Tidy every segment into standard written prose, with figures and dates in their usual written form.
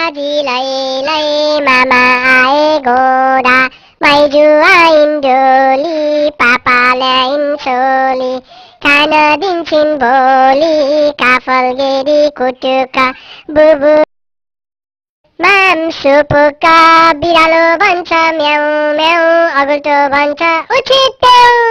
बाजी लै लै मामा आए घोडा माइजू आइन् डोली पापा ल्याइन् सोली खान दिन्छन् भोलि काफल गेडी कुटुका बुबु माम सुपुका बिरालो भन्छ म्याउ म्याउ अगुल्टो भन्छ उछिट्याउ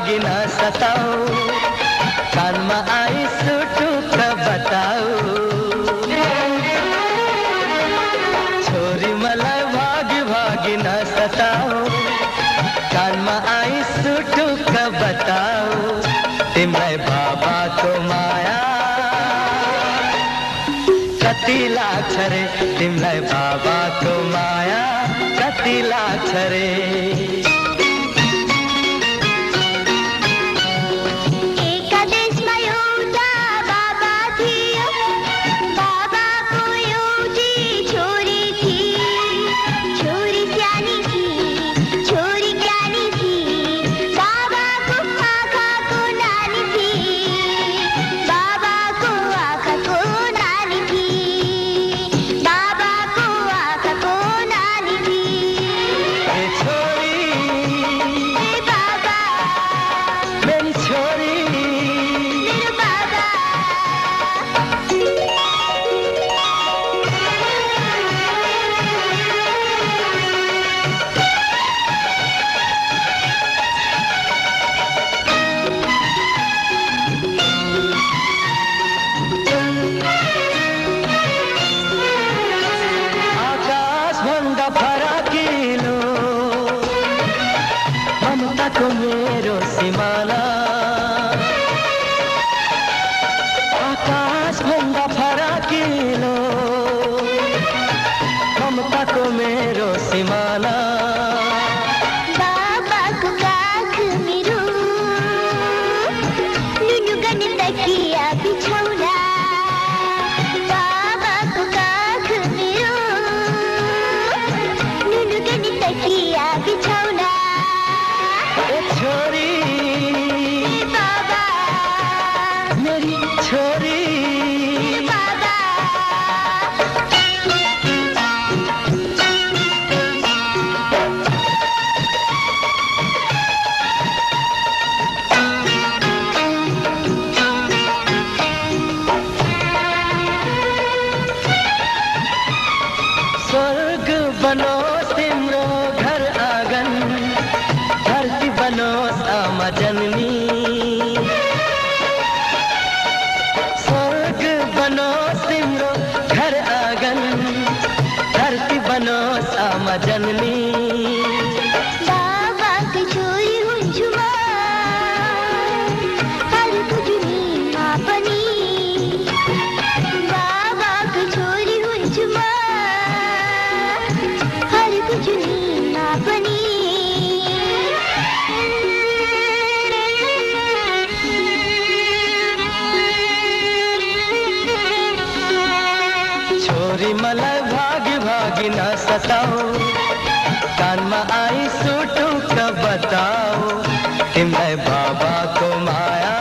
भागी न सताऊ कानमा आई सुटुक्क बताऊ छोरी मलाई भागी भागी न सताऊ कानमा आई सुटुक्क बताऊ तिमीलाई बाबाको माया कति लाग्छ रे तिमीलाई बाबाको माया कति लाग्छ रे मलाई भागी भागी न सताऊ कानमा आई सुटुक्क बताऊ तिमीलाई बाबाको माया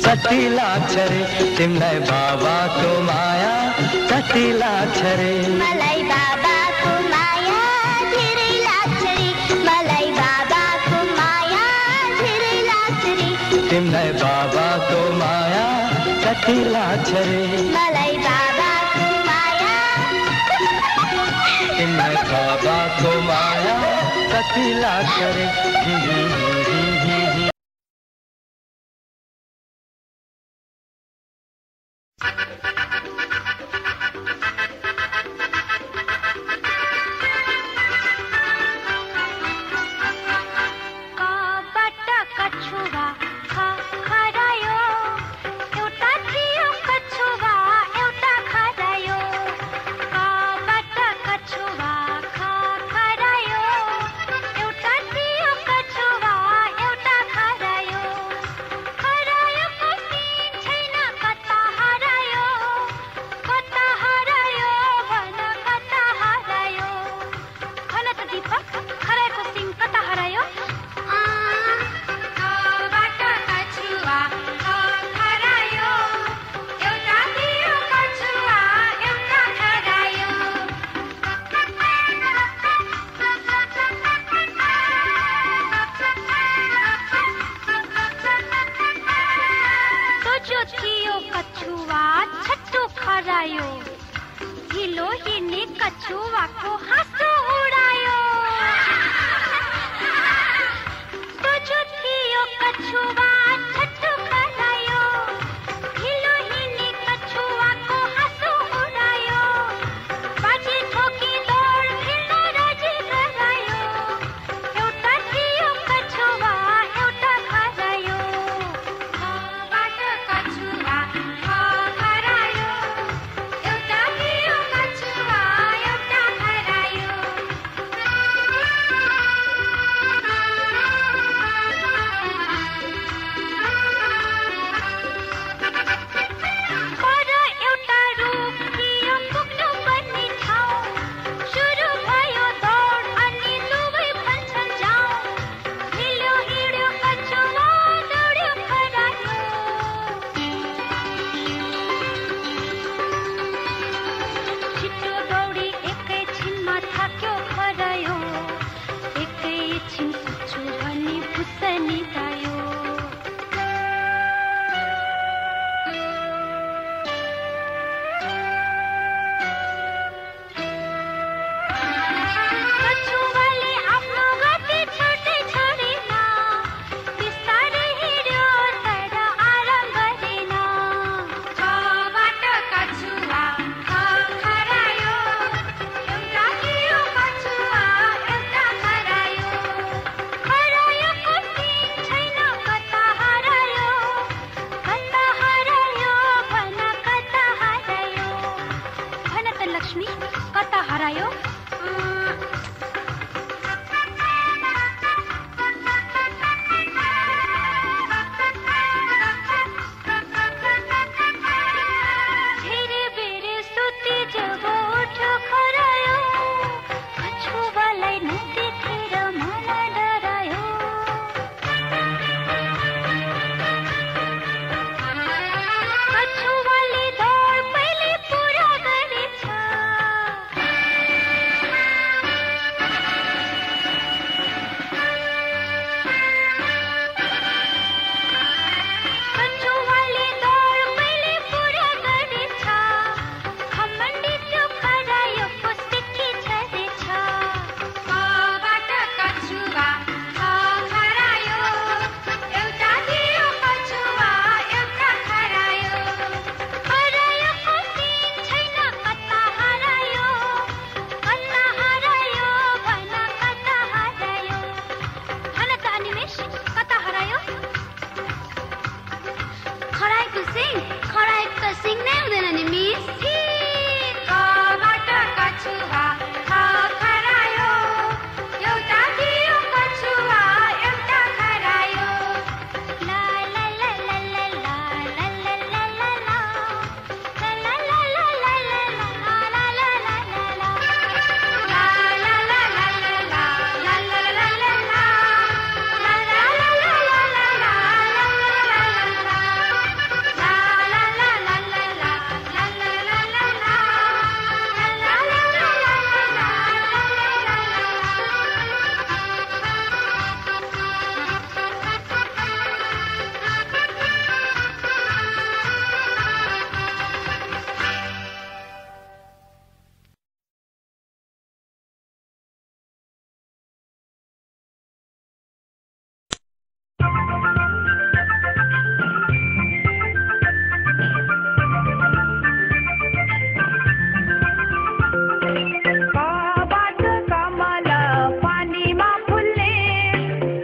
कति लाग्छ रे तिमीलाई बाबाको माया कति लाग्छ रे मलाई बाबाको माया धेरै लाग्छ रे मलाई बाबाको माया धेरै लाग्छ रे तिमीलाई बाबाको माया कति लाग्छ रे मलाई बाबाको माया तिमीलाई बाबाको माया कति लाग्छ रे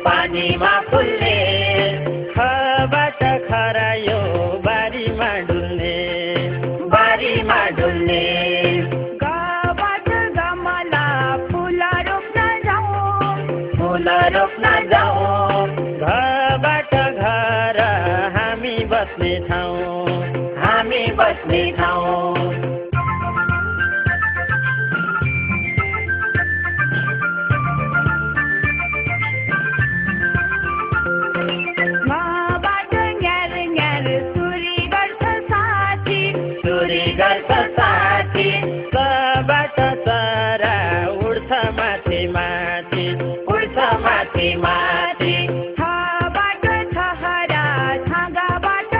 पानीमा फुल्ने खबाट खरायो बारीमा डुल्ने गाबाट गमला फुल रोप्न जाऊ घरबाट घर हामी बस्ने ठाउँ गर्छ साथी कबाट चरा उड्छ माथि छबाट छहरा छाँगाबाट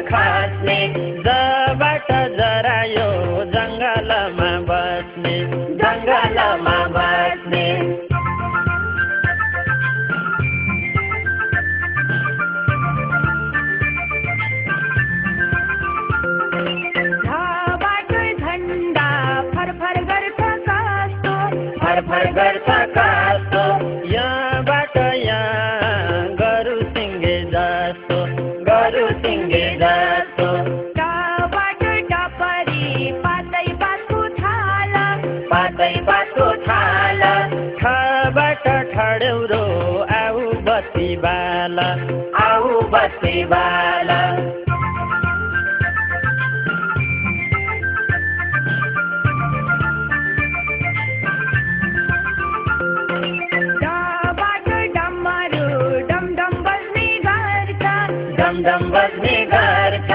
खस्ने जबाट जरायो जङ्गलमा बस्ने सहर गर्छ कास्तो यहाँबाट यहाँ गरु सिङ्गे जस्तो गरु सिङ्गे जस्तो टाबाट टापरी पातै पातको थाल पातै पातको थाल ठबाट ठड्यौरो आऊ बत्ती बाला आऊ बत्ती बाला डमडम बज्ने गर्छ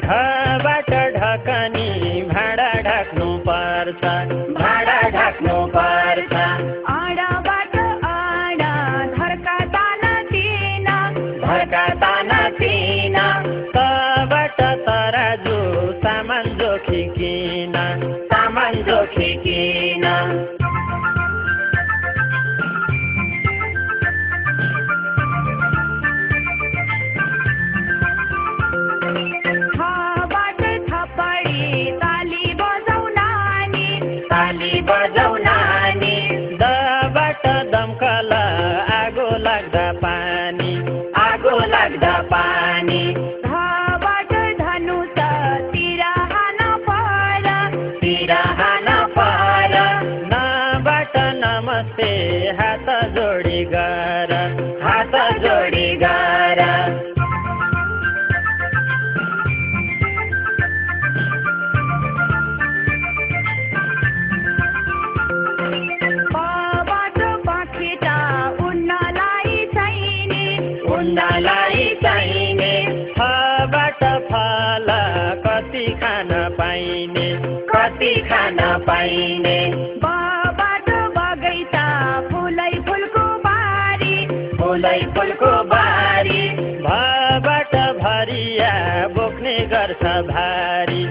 घबाट ढकनी भाँडा ढाक्नु पर्छ भाँडा ढाक्नु पर्छ आडाबाट आडा धर्का ताना तिन तबाट तराजु सामान जोखिकिन ताली बजाउ नानी दबाट दमकल आगो लाग्दा पानी धाबाट धनुष तिर हान पर नबाट नमस्ते हात जोडी गर उन्नलाई चाहिने फबाट फल कति खान पाइने बाबाट बगैँचा फुलै फुलको बारी भबाट भरिया बोक्ने गर्छ भारी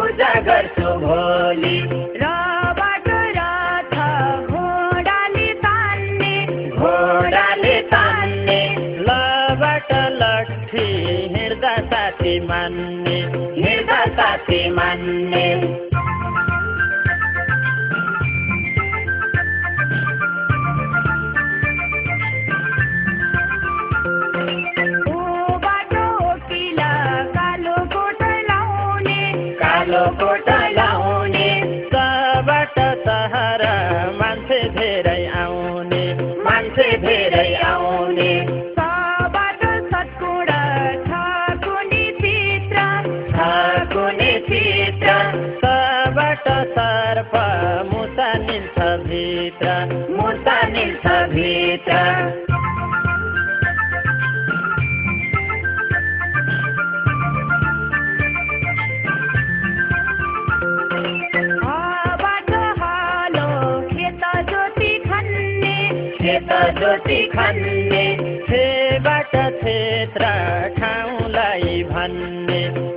पूजा गर्छु भोलि रबाट रथ घोडाले तान्ने लबाट लट्ठी हिँड्दा साथी मान्ने कोट लाउने तबाट सहर मान्छे धेरै आउने तबाट सत्कुड ठाकुनी चित्र तबाट सर्प मुसा निल्छ भित्र ज्योति खन्ने छेबाट क्षेत्र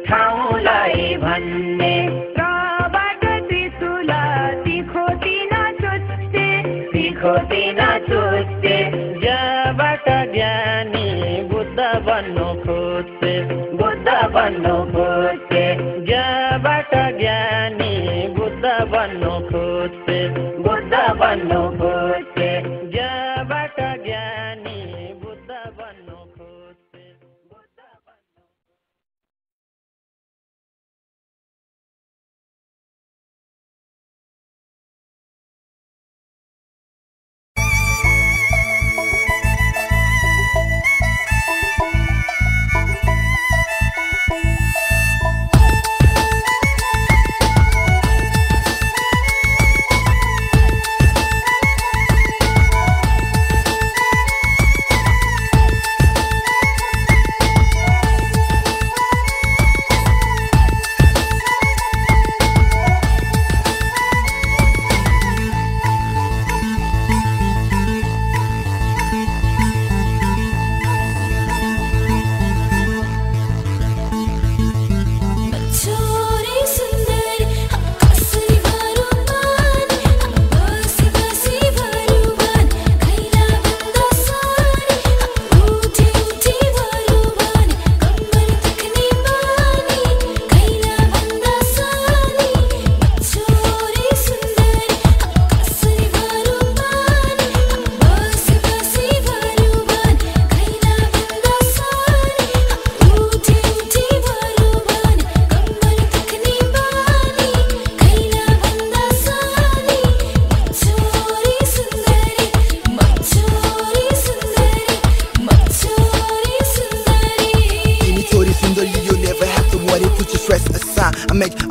ठाउँलाई भन्ने तबाट त्रिशूल तिखो तिन चुच्चे जबाट ज्ञानी बुद्ध बन्नु खोज्छे जबाट ज्ञानी बुद्ध बन्नु खोज्छे जबाट ज्ञानी बुद्ध बन्नु खोज्छे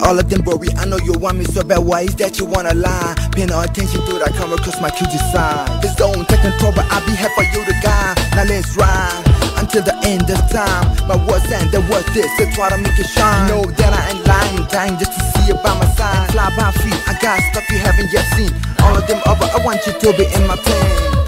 All of them worry, I know you want me so bad. Why is that you wanna lie? Pay no attention to that camera cause my cutie side. This don't take control but I'll be here for you the guy. Now let's ride until the end of time. My words and the words this, that's why I make it shine. Know that I ain't lying, dying just to see you by my side. Fly by feet, I got stuff you haven't yet seen. All of them over, I want you to be in my plane.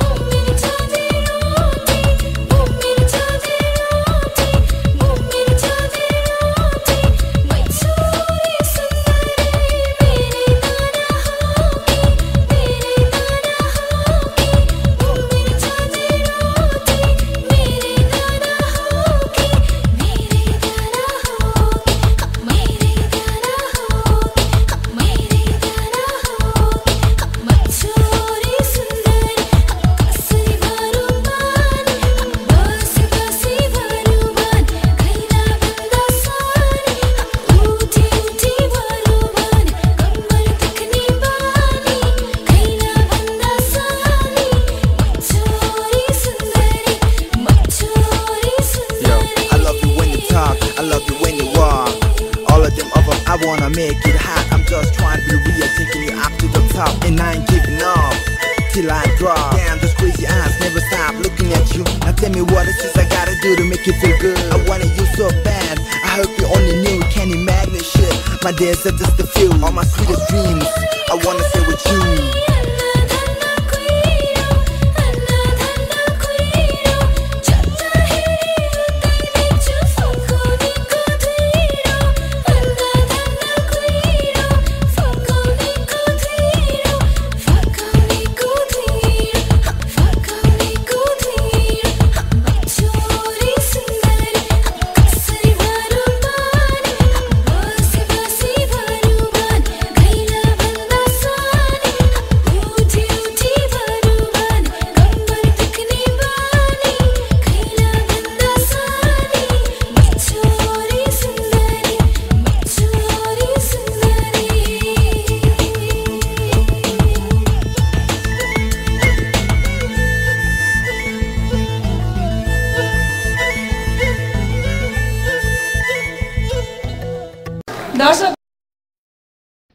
I wanna make it hot, I'm just trying to be real, taking you up to the top. And I ain't giving up, till I drop. Damn, those crazy eyes never stop looking at you. Now tell me what it is I gotta do to make you feel good. I wanted you so bad, I hope you only knew. Can't imagine this shit, my days are just a few. All my sweetest dreams, I wanna stay with you.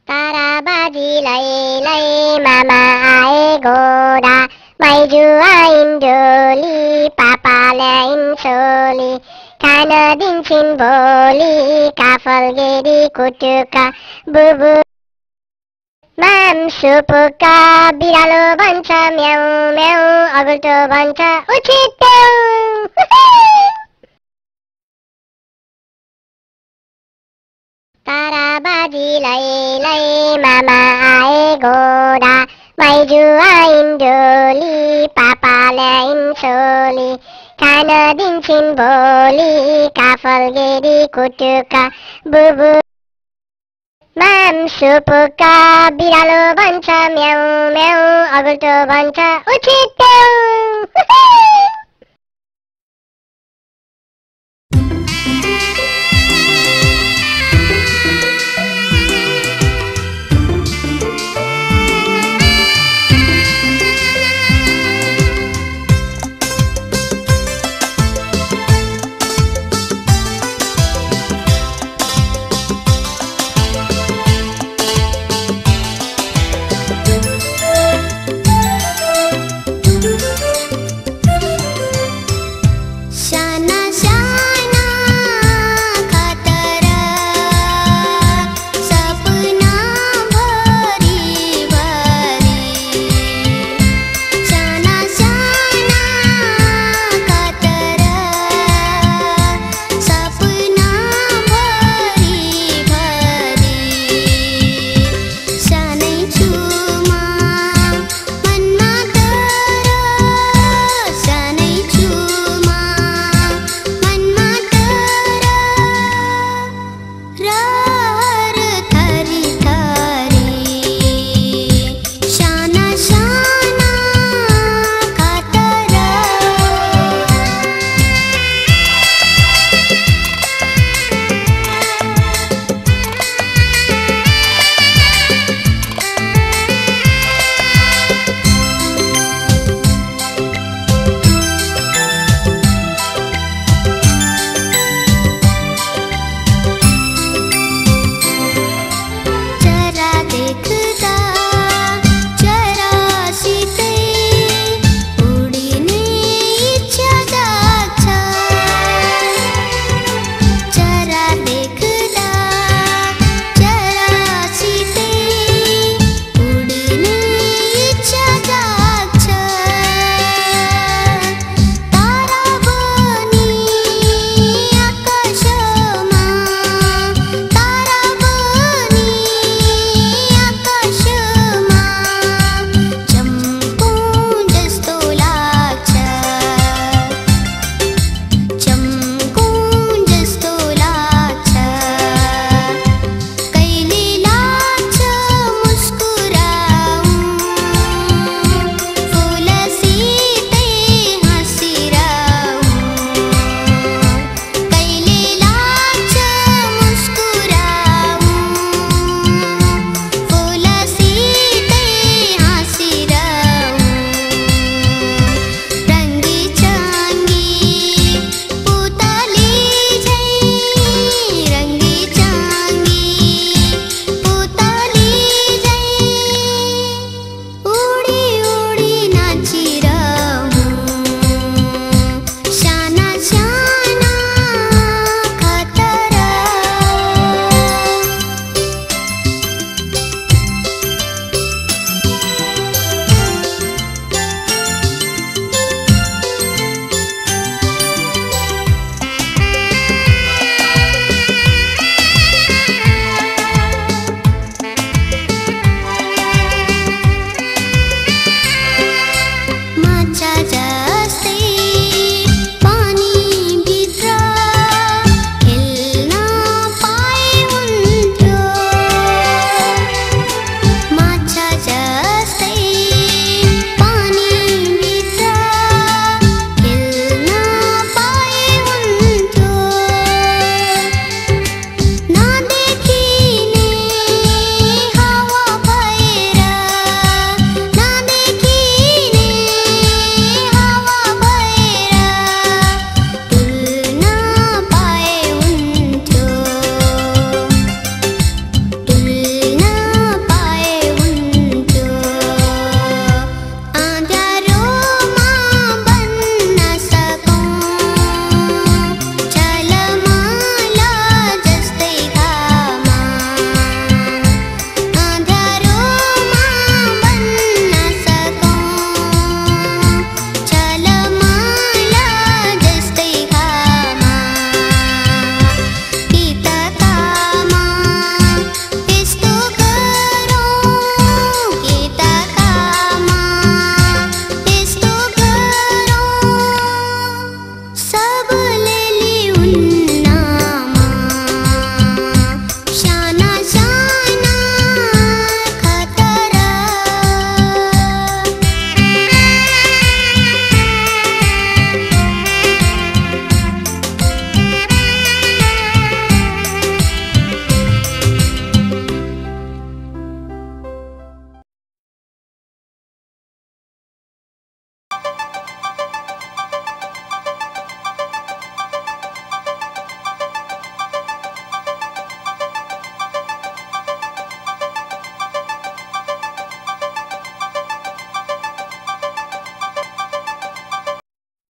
ताराबाजी लै लै मामा आए घोडा माइजू आइन् डोली पापा ल्याइन् छोली खान दिन्छन् भोलि काफल गेडी कुटुका बुबु माम सुपुका बिरालो भन्छ म्याउ म्याउ अगुल्टो भन्छ उछिट्याउ ताराबाजी लै लै मामा आए घोडा माइजू आइन् डोली पापा ल्याइन् छोली खान दिन्छन् भोलि काफल गेडी कुटुका बुबु माम सुपुका बिरालो भन्छ म्याउ म्याउ अगुल्टो भन्छ उछिट्याउ